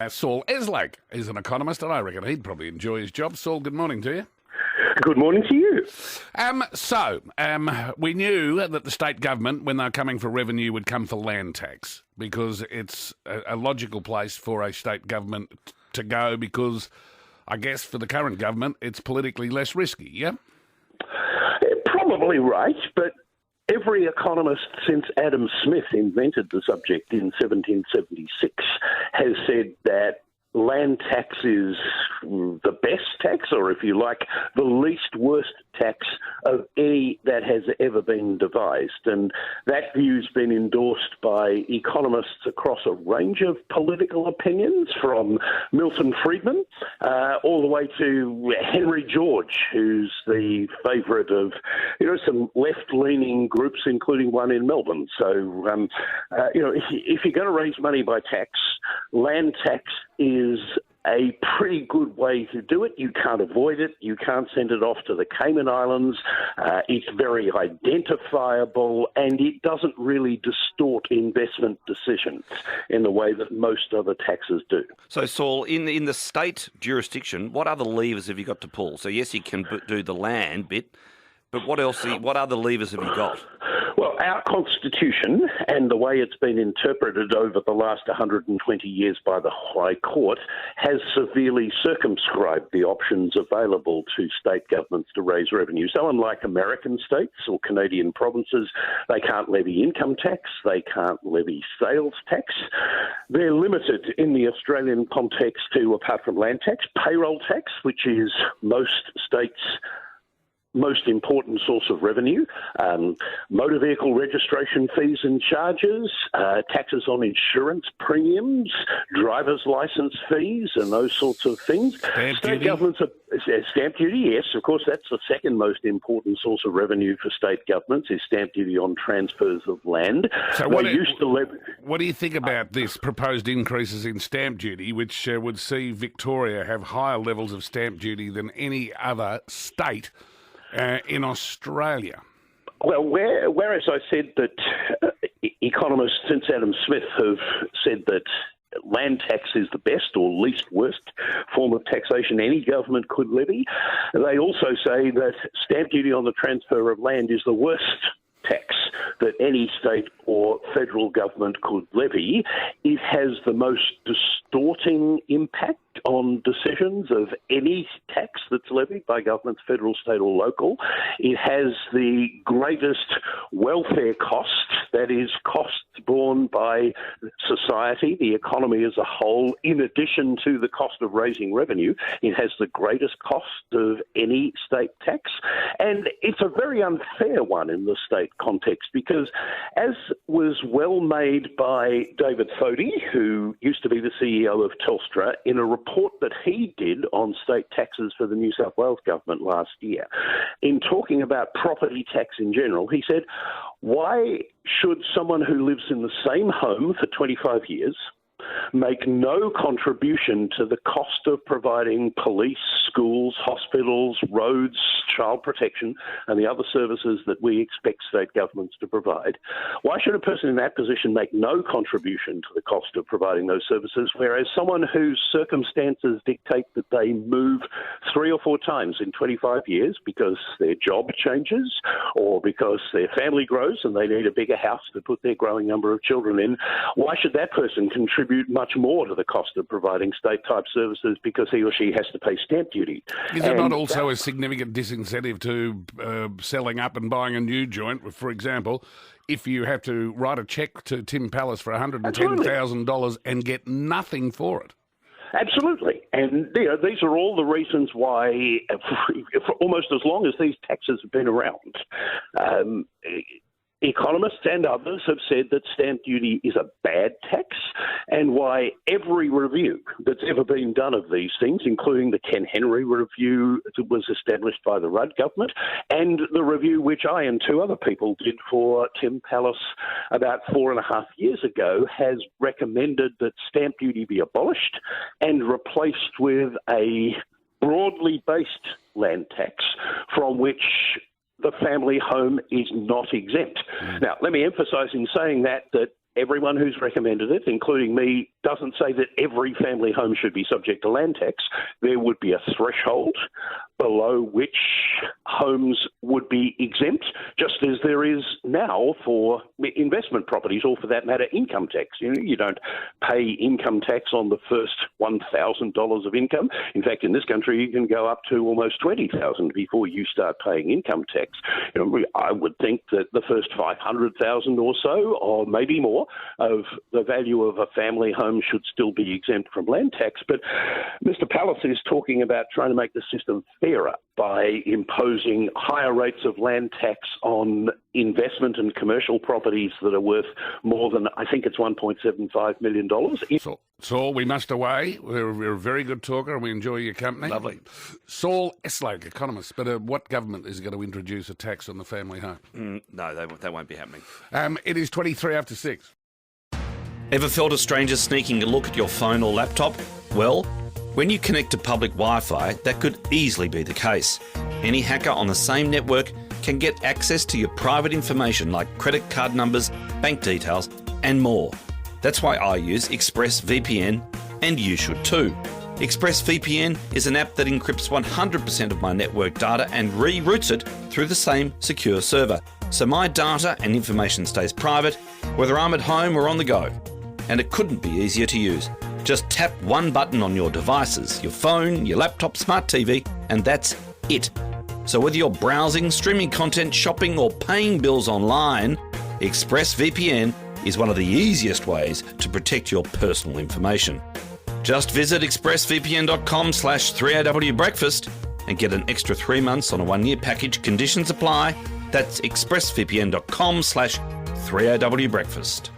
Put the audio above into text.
Saul Eslake is an economist, and I reckon he'd probably enjoy his job. Saul, good morning to you. Good morning to you. We knew that the state government, when they were coming for revenue, would come for land tax, because it's a logical place for a state government to go, because I guess for the current government, it's politically less risky, yeah? Probably right, but every economist since Adam Smith invented the subject in 1776 has said that land tax is the best tax, or if you like, the least worst tax of any that has ever been devised. And that view's been endorsed by economists across a range of political opinions, from Milton Friedman all the way to Henry George, who's the favourite of some left-leaning groups, including one in Melbourne. So, if you're going to raise money by tax, land tax is a pretty good way to do it. You can't avoid it. You can't send it off to the Cayman Islands. It's very identifiable, and it doesn't really distort investment decisions in the way that most other taxes do. So, Saul, in the state jurisdiction, what other levers have you got to pull? So, yes, you can do the land bit, but what else? What other levers have you got? Well, our Constitution and the way it's been interpreted over the last 120 years by the High Court has severely circumscribed the options available to state governments to raise revenue. So unlike American states or Canadian provinces, they can't levy income tax, they can't levy sales tax. They're limited in the Australian context to, apart from land tax, payroll tax, which is most states' most important source of revenue, motor vehicle registration fees and charges, taxes on insurance premiums, driver's license fees, and those sorts of things. State governments are stamp duty, yes, of course, that's the second most important source of revenue for state governments, is stamp duty on transfers of land. So what do you think about this proposed increases in stamp duty, which would see Victoria have higher levels of stamp duty than any other state in Australia? Well, whereas I said that economists since Adam Smith have said that land tax is the best or least worst form of taxation any government could levy, they also say that stamp duty on the transfer of land is the worst tax that any state or federal government could levy. It has the most distorting impact on decisions of any tax that's levied by governments, federal, state or local. It has the greatest welfare cost, that is, costs borne by society, the economy as a whole, in addition to the cost of raising revenue. It has the greatest cost of any state tax, and it's a very unfair one in the state context, because as was well made by David Thodey, who used to be the CEO of Telstra, in a report that he did on state taxes for the New South Wales government last year, in talking about property tax in general, he said, why should someone who lives in the same home for 25 years make no contribution to the cost of providing police, schools, hospitals, roads, child protection, and the other services that we expect state governments to provide? Why should a person in that position make no contribution to the cost of providing those services, whereas someone whose circumstances dictate that they move 3 or 4 times in 25 years because their job changes or because their family grows and they need a bigger house to put their growing number of children in, why should that person contribute much more to the cost of providing state-type services because he or she has to pay stamp duty? Is there not also a significant disincentive to selling up and buying a new joint? For example, if you have to write a cheque to Tim Pallas for $110,000 and get nothing for it. Absolutely. And these are all the reasons why, for almost as long as these taxes have been around, economists and others have said that stamp duty is a bad tax, and why every review that's ever been done of these things, including the Ken Henry review that was established by the Rudd government, and the review which I and 2 other people did for Tim Pallas about 4.5 years ago, has recommended that stamp duty be abolished and replaced with a broadly based land tax from which the family home is not exempt. Now, let me emphasise in saying that everyone who's recommended it, including me, doesn't say that every family home should be subject to land tax. There would be a threshold below which homes would be exempt, just as there is now for investment properties, or for that matter, income tax. You don't pay income tax on the first $1,000 of income. In fact, in this country, you can go up to almost $20,000 before you start paying income tax. I would think that the first $500,000 or so, or maybe more, of the value of a family home should still be exempt from land tax. But Mr. Palace is talking about trying to make the system fairer by imposing higher rates of land tax on investment and commercial properties that are worth more than, I think it's $1.75 million. Saul, we must away. We're a very good talker and we enjoy your company. Lovely. Saul Eslake, economist. But what government is going to introduce a tax on the family home? No, that won't be happening. It is 23 after 6. Ever felt a stranger sneaking a look at your phone or laptop? Well, when you connect to public Wi-Fi, that could easily be the case. Any hacker on the same network can get access to your private information like credit card numbers, bank details, and more. That's why I use ExpressVPN, and you should too. ExpressVPN is an app that encrypts 100% of my network data and reroutes it through the same secure server. So my data and information stays private, whether I'm at home or on the go. And it couldn't be easier to use. Just tap one button on your devices, your phone, your laptop, smart TV, and that's it. So whether you're browsing, streaming content, shopping, or paying bills online, ExpressVPN is one of the easiest ways to protect your personal information. Just visit expressvpn.com/3AW breakfast and get an extra 3 months on a 1-year package. Conditions apply. That's expressvpn.com/3AW breakfast.